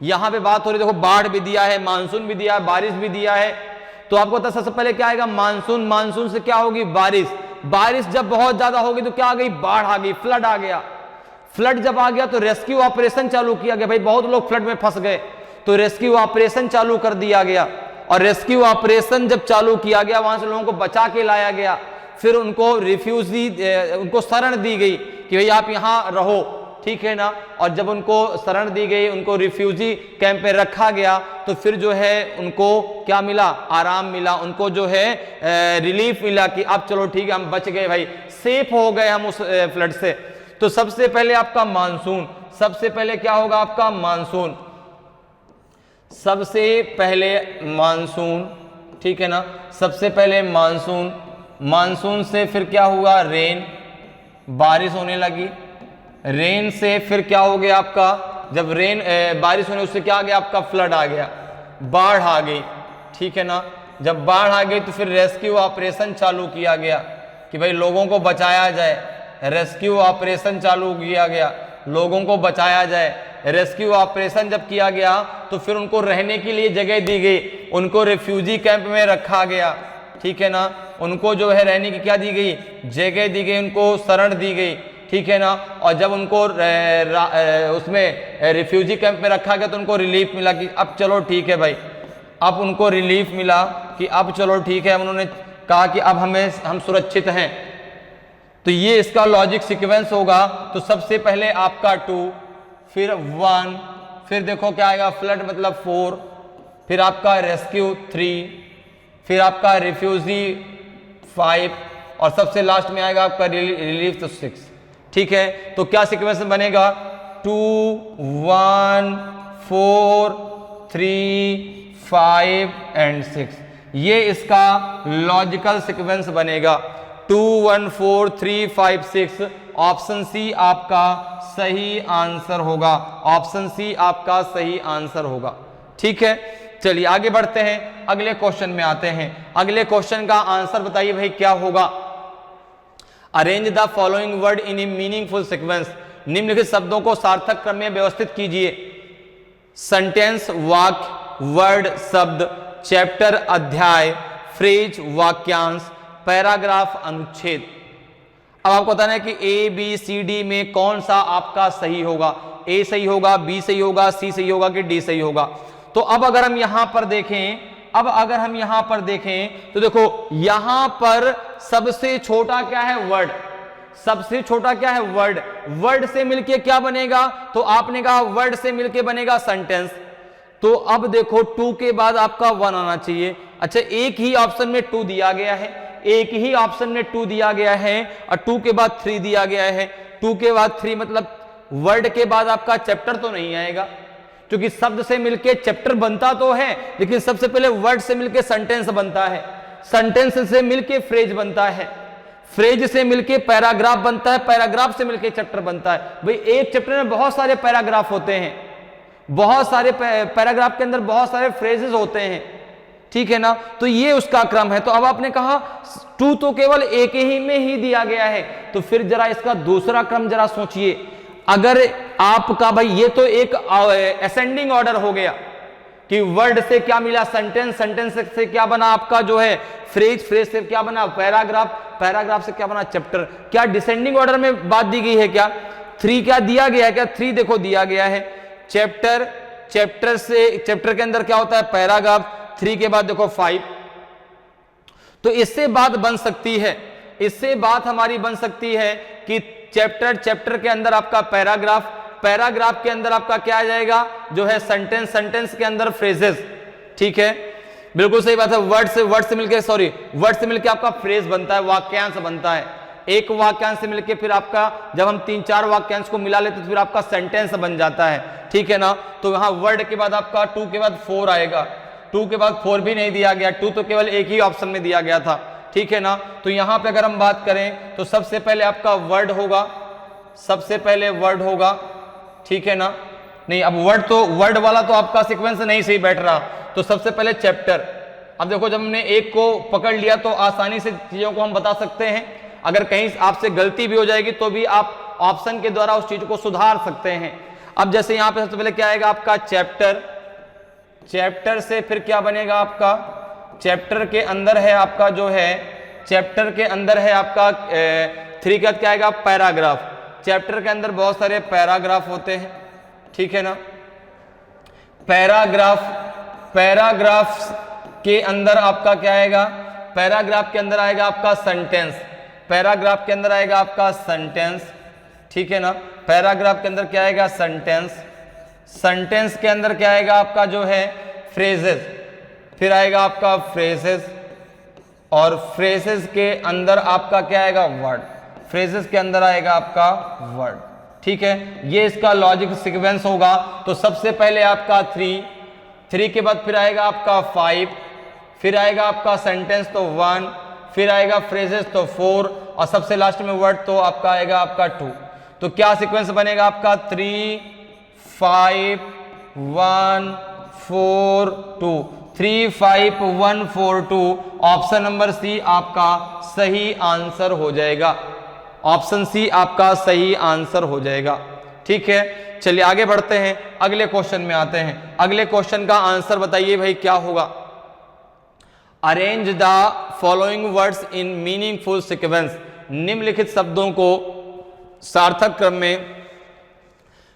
यहां पे बात हो रही है, देखो बाढ़ भी दिया है, मानसून भी दिया है, बारिश भी दिया है। तो आपको पता सबसे पहले क्या आएगा, मानसून। मानसून से क्या होगी, बारिश। बारिश जब बहुत ज्यादा होगी तो क्या आ गई, बाढ़ आ गई, फ्लड आ गया। फ्लड जब आ गया तो रेस्क्यू ऑपरेशन चालू किया गया, भाई बहुत लोग फ्लड में फंस गए तो रेस्क्यू ऑपरेशन चालू कर दिया गया। और रेस्क्यू ऑपरेशन जब चालू किया गया, वहां से लोगों को बचा के लाया गया। फिर उनको रिफ्यूजी, उनको शरण दी गई कि भाई आप यहाँ रहो, ठीक है ना। और जब उनको शरण दी गई, उनको रिफ्यूजी कैंप में रखा गया, तो फिर जो है उनको क्या मिला, आराम मिला, उनको जो है रिलीफ मिला कि अब चलो ठीक है हम बच गए भाई, सेफ हो गए हम उस फ्लड से। तो सबसे पहले आपका मानसून, सबसे पहले क्या होगा आपका मानसून, सबसे पहले मानसून, ठीक है ना। सबसे पहले मानसून, मानसून से फिर क्या हुआ, रेन, बारिश होने लगी। रेन से फिर क्या हो गया आपका, जब रेन बारिश होने, उससे क्या आ गया आपका, फ्लड आ गया, बाढ़ आ गई, ठीक है ना। जब बाढ़ आ गई तो फिर रेस्क्यू ऑपरेशन चालू किया गया कि भाई लोगों को बचाया जाए। रेस्क्यू ऑपरेशन चालू किया गया, लोगों को बचाया जाए। रेस्क्यू ऑपरेशन जब किया गया तो फिर उनको रहने के लिए जगह दी गई, उनको रिफ्यूजी कैंप में रखा गया, ठीक है ना। उनको जो है रहने की क्या दी गई, जगह दी गई, उनको शरण दी गई, ठीक है ना। और जब उनको उसमें रिफ्यूजी कैंप में रखा गया तो उनको रिलीफ मिला कि अब चलो ठीक है भाई, अब उनको रिलीफ मिला कि अब चलो ठीक है, उन्होंने कहा कि अब हम सुरक्षित हैं। तो ये इसका लॉजिक सीक्वेंस होगा। तो सबसे पहले आपका 2, फिर 1, फिर देखो क्या आएगा, फ्लड मतलब 4, फिर आपका रेस्क्यू 3, फिर आपका रिफ्यूजी 5, और सबसे लास्ट में आएगा आपका रिलीफ तो 6, ठीक है। तो क्या सीक्वेंस बनेगा, 2 1 4 3 5 एंड 6, ये इसका लॉजिकल सीक्वेंस बनेगा। 2 1 4 3 5 6, ऑप्शन सी आपका सही आंसर होगा, ऑप्शन सी आपका सही आंसर होगा, ठीक है। चलिए आगे बढ़ते हैं, अगले क्वेश्चन में आते हैं। अगले क्वेश्चन का आंसर बताइए भाई क्या होगा। Arrange the following word in A meaningful sequence. निम्नलिखित शब्दों को सार्थक क्रम में व्यवस्थित कीजिए। सेंटेंस वाक्य, वर्ड शब्द, चैप्टर अध्याय, फ्रेज वाक्यांश, पैराग्राफ अनुच्छेद। अब आपको बताना है कि ए बी सी डी में कौन सा आपका सही होगा, ए सही होगा, बी सही होगा, सी सही होगा कि डी सही होगा। तो अब अगर हम यहां पर देखें, तो देखो यहां पर सबसे छोटा क्या है, वर्ड। सबसे छोटा क्या है, वर्ड। वर्ड से मिलके क्या बनेगा, तो आपने कहा वर्ड से मिलके बनेगा सेंटेंस। तो अब देखो 2 के बाद आपका 1 आना चाहिए। अच्छा, एक ही ऑप्शन में 2 दिया गया है, एक ही ऑप्शन में 2 दिया गया है, और 2 के बाद 3 दिया गया है। 2 के बाद 3 मतलब वर्ड के बाद आपका चैप्टर तो नहीं आएगा, क्योंकि शब्द से मिलके चैप्टर बनता तो है, लेकिन सबसे पहले वर्ड से मिलके सेंटेंस बनता है, सेंटेंस से मिलके फ्रेज बनता है, फ्रेज से मिलके पैराग्राफ बनता है, पैराग्राफ से मिलके चैप्टर बनता है। भाई एक चैप्टर में बहुत सारे पैराग्राफ होते हैं, बहुत सारे पैराग्राफ के अंदर बहुत सारे फ्रेजेस होते हैं, ठीक है ना। तो ये उसका क्रम है। तो अब आपने कहा 2 तो केवल एक ही में ही दिया गया है, तो फिर जरा इसका दूसरा क्रम जरा सोचिए। अगर आपका भाई ये तो एक असेंडिंग ऑर्डर हो गया कि वर्ड से क्या मिला, सेंटेंस, सेंटेंस से क्या बना आपका जो है फ्रेज, फ्रेज से क्या बना पैराग्राफ, पैराग्राफ से क्या बना चैप्टर। क्या डिसेंडिंग ऑर्डर में बात दी गई है क्या? 3 क्या दिया गया है क्या? 3 देखो दिया गया है। चैप्टर, चैप्टर से चैप्टर के अंदर क्या होता है पैराग्राफ, 3 के बाद देखो 5। तो इससे बात बन सकती है, इससे बात हमारी बन सकती है कि चैप्टर, चैप्टर के अंदर आपका पैराग्राफ, पैराग्राफ के अंदर आपका क्या आ जाएगा जो है सेंटेंस, सेंटेंस के अंदर फ्रेजेस। ठीक है, बिल्कुल सही बात है। वर्ड से मिलकर, सॉरी, वर्ड से मिलकर आपका फ्रेज बनता है, वाक्यांश बनता है। एक वाक्यांश से मिलकर फिर आपका, जब हम 3-4 वाक्यांश को मिला लेते तो फिर आपका सेंटेंस बन जाता है। ठीक है ना। तो यहाँ वर्ड के बाद आपका 2 के बाद 4 आएगा। 2 के बाद 4 भी नहीं दिया गया, 2 तो केवल एक ही ऑप्शन में दिया गया था। ठीक है ना। तो यहाँ पे अगर हम बात करें तो सबसे पहले आपका वर्ड होगा, सबसे पहले वर्ड होगा। ठीक है ना। नहीं, अब वर्ड तो, वर्ड वाला तो आपका सीक्वेंस नहीं सही बैठ रहा। तो सबसे पहले चैप्टर। अब देखो जब हमने एक को पकड़ लिया तो आसानी से चीजों को हम बता सकते हैं। अगर कहीं आपसे गलती भी हो जाएगी तो भी आप ऑप्शन के द्वारा उस चीज को सुधार सकते हैं। अब जैसे यहाँ पे सबसे पहले क्या आएगा आपका चैप्टर, चैप्टर से फिर क्या बनेगा आपका, चैप्टर के अंदर है आपका जो है, चैप्टर के अंदर है आपका 3 का क्या आएगा पैराग्राफ। चैप्टर के अंदर बहुत सारे पैराग्राफ होते हैं। ठीक है ना। पैराग्राफ, पैराग्राफ के अंदर आपका क्या आएगा, पैराग्राफ के अंदर आएगा आपका सेंटेंस, पैराग्राफ के अंदर आएगा आपका सेंटेंस। ठीक है ना। पैराग्राफ के अंदर क्या आएगा सेंटेंस, सेंटेंस के अंदर क्या आएगा आपका जो है फ्रेजेस, फिर आएगा आपका फ्रेजेस, और फ्रेजेस के अंदर आपका क्या आएगा वर्ड, फ्रेजेस के अंदर आएगा आपका वर्ड। ठीक है, ये इसका लॉजिक सीक्वेंस होगा। तो सबसे पहले आपका 3 के बाद फिर आएगा आपका 5, फिर आएगा आपका सेंटेंस तो 1, फिर आएगा फ्रेजेस तो 4, और सबसे लास्ट में वर्ड तो आपका आएगा आपका 2। तो क्या सीक्वेंस बनेगा आपका 3, 5, 1, 4, 2, 3, 5, 1, 4, 2। ऑप्शन नंबर सी आपका सही आंसर हो जाएगा, ऑप्शन सी आपका सही आंसर हो जाएगा। ठीक है, चलिए आगे बढ़ते हैं, अगले क्वेश्चन में आते हैं। अगले क्वेश्चन का आंसर बताइए भाई क्या होगा। Arrange the following words in meaningful sequence. निम्नलिखित शब्दों को सार्थक क्रम में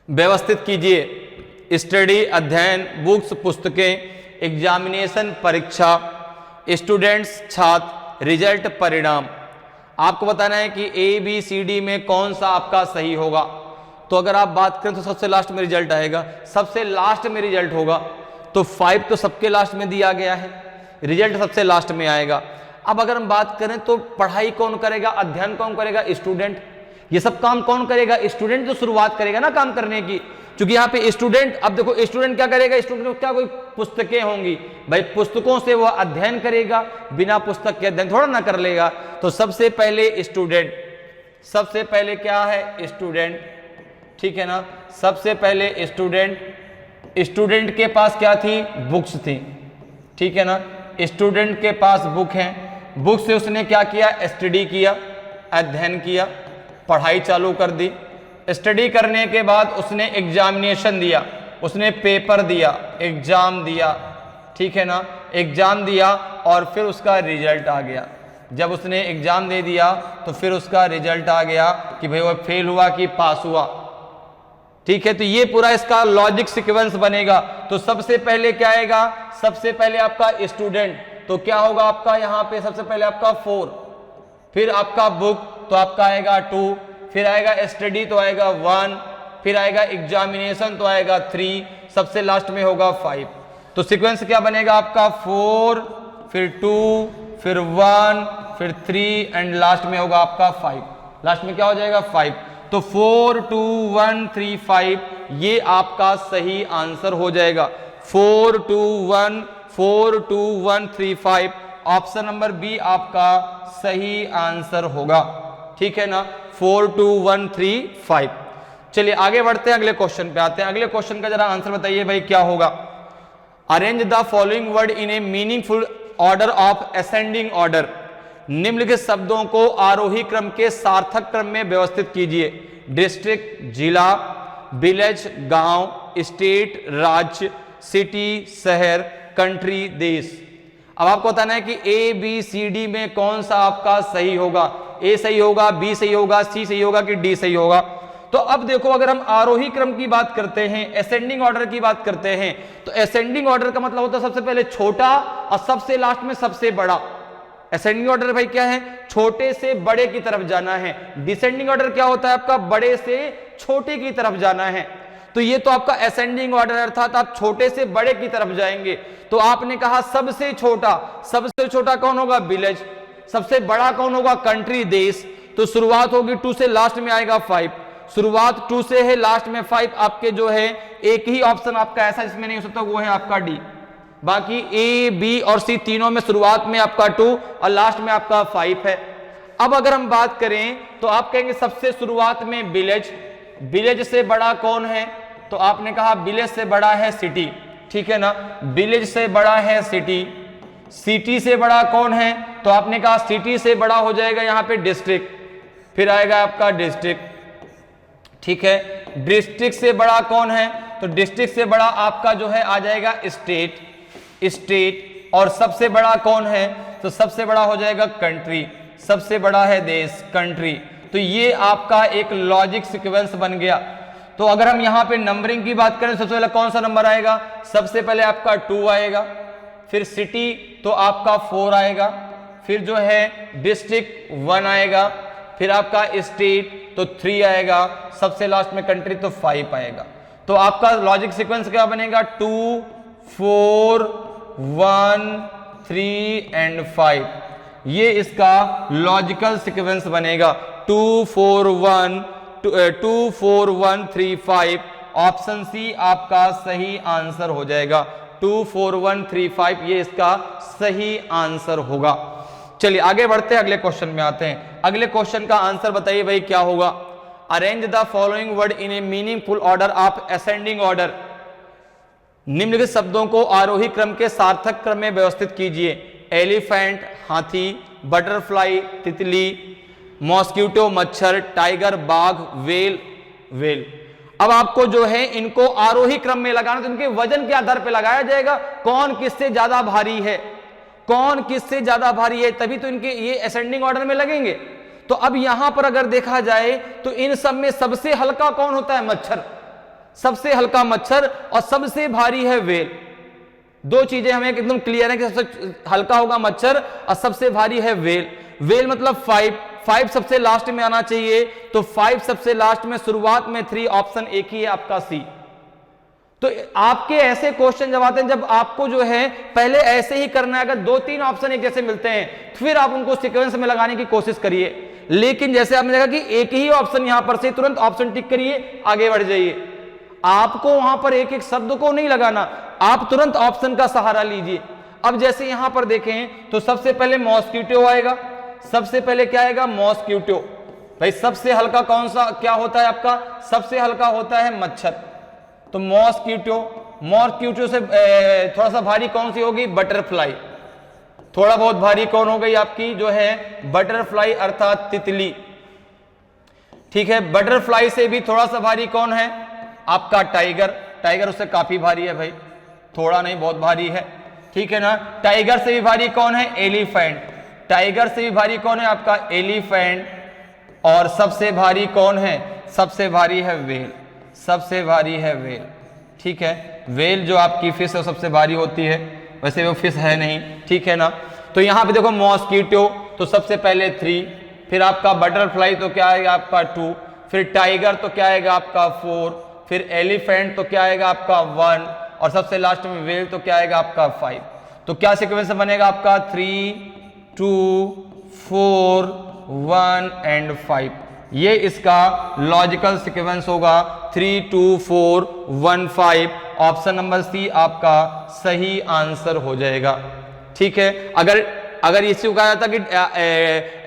व्यवस्थित कीजिए। स्टडी अध्ययन, बुक्स पुस्तकें, एग्जामिनेशन परीक्षा, स्टूडेंट्स छात्र, रिजल्ट परिणाम। आपको बताना है कि ABCD में कौन सा आपका सही होगा। तो अगर आप बात करें तो सबसे लास्ट में रिजल्ट आएगा, सबसे लास्ट में रिजल्ट होगा। तो 5 तो सबके लास्ट में दिया गया है, रिजल्ट सबसे लास्ट में आएगा। अब अगर हम बात करें तो पढ़ाई कौन करेगा, अध्ययन कौन करेगा, स्टूडेंट। ये सब काम कौन करेगा, स्टूडेंट तो शुरुआत करेगा ना काम करने की, क्योंकि यहाँ पे स्टूडेंट, अब देखो स्टूडेंट क्या करेगा, स्टूडेंट को क्या कोई पुस्तकें होंगी भाई, पुस्तकों से वो अध्ययन करेगा, बिना पुस्तक के अध्ययन थोड़ा ना कर लेगा। तो सबसे पहले स्टूडेंट, सबसे पहले क्या है स्टूडेंट। ठीक है ना। सबसे पहले स्टूडेंट, स्टूडेंट के पास क्या थी, बुक्स थी। ठीक है ना। स्टूडेंट के पास बुक है, बुक से उसने क्या किया, स्टडी किया, अध्ययन किया, पढ़ाई चालू कर दी। स्टडी करने के बाद उसने एग्जामिनेशन दिया, उसने पेपर दिया, एग्जाम दिया। ठीक है ना। एग्जाम दिया और फिर उसका रिजल्ट आ गया। जब उसने एग्जाम दे दिया तो फिर उसका रिजल्ट आ गया कि भाई वो फेल हुआ कि पास हुआ। ठीक है। तो ये पूरा इसका लॉजिक सीक्वेंस बनेगा। तो सबसे पहले क्या आएगा, सबसे पहले आपका स्टूडेंट, तो क्या होगा आपका यहाँ पे सबसे पहले आपका 4, फिर आपका बुक तो आपका आएगा 2, फिर आएगा स्टडी तो आएगा 1, फिर आएगा एग्जामिनेशन तो आएगा 3, सबसे लास्ट में होगा 5। तो सीक्वेंस क्या बनेगा आपका 4, फिर 2, फिर 1, फिर 3 एंड लास्ट में होगा आपका 5। लास्ट में क्या हो जाएगा 5। तो 4, 2, 1, 3, 5 ये आपका सही आंसर हो जाएगा। 4, 2, 1, 4, 2, 1, 3, 5 ऑप्शन नंबर बी आपका सही आंसर होगा। ठीक है ना। 4, 2, 1, 3, 5। चलिए आगे बढ़ते हैं, अगले क्वेश्चन पे आते हैं। अगले क्वेश्चन का जरा आंसर बताइए भाई क्या होगा। Arrange the following word in A meaningful order of ascending order. निम्नलिखित शब्दों को आरोही क्रम के सार्थक क्रम में व्यवस्थित कीजिए। डिस्ट्रिक्ट जिला, विलेज गांव, स्टेट राज्य, सिटी शहर, कंट्री देश। अब आपको बताना है कि ए बी सी डी में कौन सा आपका सही होगा, ए सही होगा, बी सही होगा, सी सही होगा कि डी सही होगा। तो अब देखो, अगर हम आरोही क्रम की बात करते हैं, असेंडिंग ऑर्डर की बात करते हैं, तो असेंडिंग ऑर्डर का मतलब होता है सबसे पहले छोटा और सबसे लास्ट में सबसे बड़ा। असेंडिंग ऑर्डर भाई क्या है, छोटे से बड़े की तरफ जाना है। डिसेंडिंग ऑर्डर क्या होता है आपका, बड़े से छोटे की तरफ जाना है। तो ये तो आपका असेंडिंग ऑर्डर, अर्थात आप छोटे से बड़े की तरफ जाएंगे। तो आपने कहा सबसे छोटा कौन होगा, विलेज। सबसे बड़ा कौन होगा, कंट्री, देश। तो शुरुआत होगी 2 से, लास्ट में आएगा 5। शुरुआत 2 से है, लास्ट में 5। आपके जो है एक ही ऑप्शन आपका ऐसा जिसमें नहीं हो सकता, वो है आपका डी। बाकी ए बी और सी तीनों में शुरुआत में आपका 2 और लास्ट में आपका 5 है। अब अगर हम बात करें तो आप कहेंगे सबसे शुरुआत में विलेज। विलेज से बड़ा कौन है, तो आपने कहा विलेज से बड़ा है सिटी, ठीक है ना। विलेज से बड़ा है सिटी। सिटी से बड़ा कौन है, तो आपने कहा सिटी से बड़ा हो जाएगा यहाँ पे डिस्ट्रिक्ट, फिर आएगा आपका डिस्ट्रिक्ट, ठीक है। डिस्ट्रिक्ट से बड़ा कौन है, तो डिस्ट्रिक्ट से बड़ा आपका जो है आ जाएगा स्टेट। और सबसे बड़ा कौन है, तो सबसे बड़ा हो जाएगा कंट्री। सबसे बड़ा है देश, कंट्री। तो ये आपका एक लॉजिक सीक्वेंस बन गया। तो अगर हम यहाँ पे नंबरिंग की बात करें, सबसे पहले कौन सा नंबर आएगा, सबसे पहले आपका 2 आएगा, फिर सिटी तो आपका 4 आएगा, फिर जो है डिस्ट्रिक्ट 1 आएगा, फिर आपका स्टेट तो 3 आएगा, सबसे लास्ट में कंट्री तो 5 आएगा। तो आपका लॉजिक सीक्वेंस क्या बनेगा, 2 4 1 3 एंड 5। ये इसका लॉजिकल सीक्वेंस बनेगा 2 4 1 3 5। ऑप्शन सी आपका सही आंसर हो जाएगा। 2 4 1 3 5 ये इसका सही आंसर होगा। चलिए आगे बढ़ते हैं, अगले क्वेश्चन में आते हैं। अगले क्वेश्चन का आंसर बताइए भाई क्या होगा। Arrange the following word in A meaningful order of ascending order. निम्नलिखित शब्दों को आरोही क्रम के सार्थक क्रम में व्यवस्थित कीजिए। एलिफेंट हाथी, बटरफ्लाई तितली, मॉस्किटो मच्छर, टाइगर बाघ, वेल वेल। अब आपको जो है इनको आरोही क्रम में लगाना, तो इनके वजन के आधार पर लगाया जाएगा, कौन किससे ज्यादा भारी है, कौन किससे ज्यादा भारी है, तभी तो इनके ये असेंडिंग ऑर्डर में लगेंगे। तो अब यहां पर अगर देखा जाए तो इन सब में सबसे हल्का कौन होता है, मच्छर। सबसे हल्का मच्छर और सबसे भारी है वेल। दो चीजें हमें एकदम क्लियर है कि सबसे हल्का होगा मच्छर और सबसे भारी है वेल। वेल मतलब 5 सबसे लास्ट में आना चाहिए, तो 5 सबसे लास्ट में, शुरुआत में 3, ऑप्शन एक ही है आपका सी। तो आपके ऐसे क्वेश्चन जब आते हैं जब आपको जो है पहले ऐसे ही करना है, अगर 2-3 ऑप्शन एक जैसे मिलते हैं फिर आप उनको सीक्वेंस में लगाने की कोशिश करिए। लेकिन जैसे आपने देखा कि एक ही ऑप्शन यहां पर से तुरंत ऑप्शन टिक करिए, आगे बढ़ जाइए। आपको वहां पर एक एक शब्द को नहीं लगाना, आप तुरंत ऑप्शन का सहारा लीजिए। अब जैसे यहां पर देखें तो सबसे पहले मॉस्किटो आएगा। सबसे पहले क्या आएगा, मॉस्किटो। भाई सबसे हल्का कौन सा क्या होता है आपका, सबसे हल्का होता है मच्छर, तो मॉस्किटो से थोड़ा सा भारी कौन सी होगी, बटरफ्लाई। थोड़ा बहुत भारी कौन हो गई आपकी जो है बटरफ्लाई अर्थात तितली, ठीक है। बटरफ्लाई से भी थोड़ा सा भारी कौन है आपका टाइगर उससे काफी भारी है भाई, थोड़ा नहीं बहुत भारी है, ठीक है ना। टाइगर से भी भारी कौन है, एलिफेंट। टाइगर से भी भारी कौन है आपका एलिफेंट। और सबसे भारी कौन है, सबसे भारी है वेल। सबसे भारी है वेल, ठीक है। वेल जो आपकी फिश है सबसे भारी होती है, वैसे वो फिश है नहीं, ठीक है ना। तो यहां पे देखो मॉस्किटो तो सबसे पहले 3, फिर आपका बटरफ्लाई तो क्या आएगा आपका 2, फिर टाइगर तो क्या आएगा आपका 4, फिर एलिफेंट तो क्या आएगा आपका 1, और सबसे लास्ट में वेल तो क्या आएगा आपका 5। तो क्या सीक्वेंस बनेगा आपका 3 2 4 1 एंड 5। ये इसका लॉजिकल सीक्वेंस होगा 3 2 4 1 5। ऑप्शन नंबर सी आपका सही आंसर हो जाएगा, ठीक है। अगर इसी को कहा जाता कि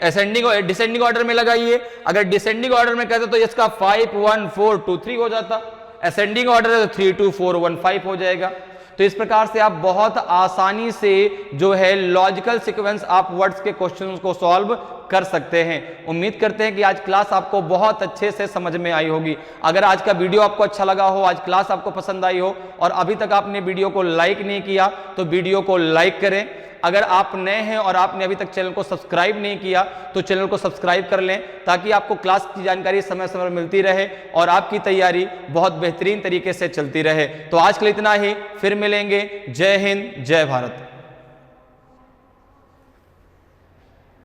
असेंडिंग डिसेंडिंग ऑर्डर में लगाइए, अगर डिसेंडिंग ऑर्डर में कहते तो इसका 5 1 4 2 3 हो जाता। असेंडिंग ऑर्डर है तो 3 2 4 1 5 हो जाएगा। तो इस प्रकार से आप बहुत आसानी से जो है लॉजिकल सीक्वेंस आप वर्ड्स के क्वेश्चंस को सॉल्व कर सकते हैं। उम्मीद करते हैं कि आज क्लास आपको बहुत अच्छे से समझ में आई होगी। अगर आज का वीडियो आपको अच्छा लगा हो, आज क्लास आपको पसंद आई हो और अभी तक आपने वीडियो को लाइक नहीं किया तो वीडियो को लाइक करें। अगर आप नए हैं और आपने अभी तक चैनल को सब्सक्राइब नहीं किया तो चैनल को सब्सक्राइब कर लें, ताकि आपको क्लास की जानकारी समय समय पर मिलती रहे और आपकी तैयारी बहुत बेहतरीन तरीके से चलती रहे। तो आज के लिए इतना ही, फिर मिलेंगे। जय हिंद, जय भारत।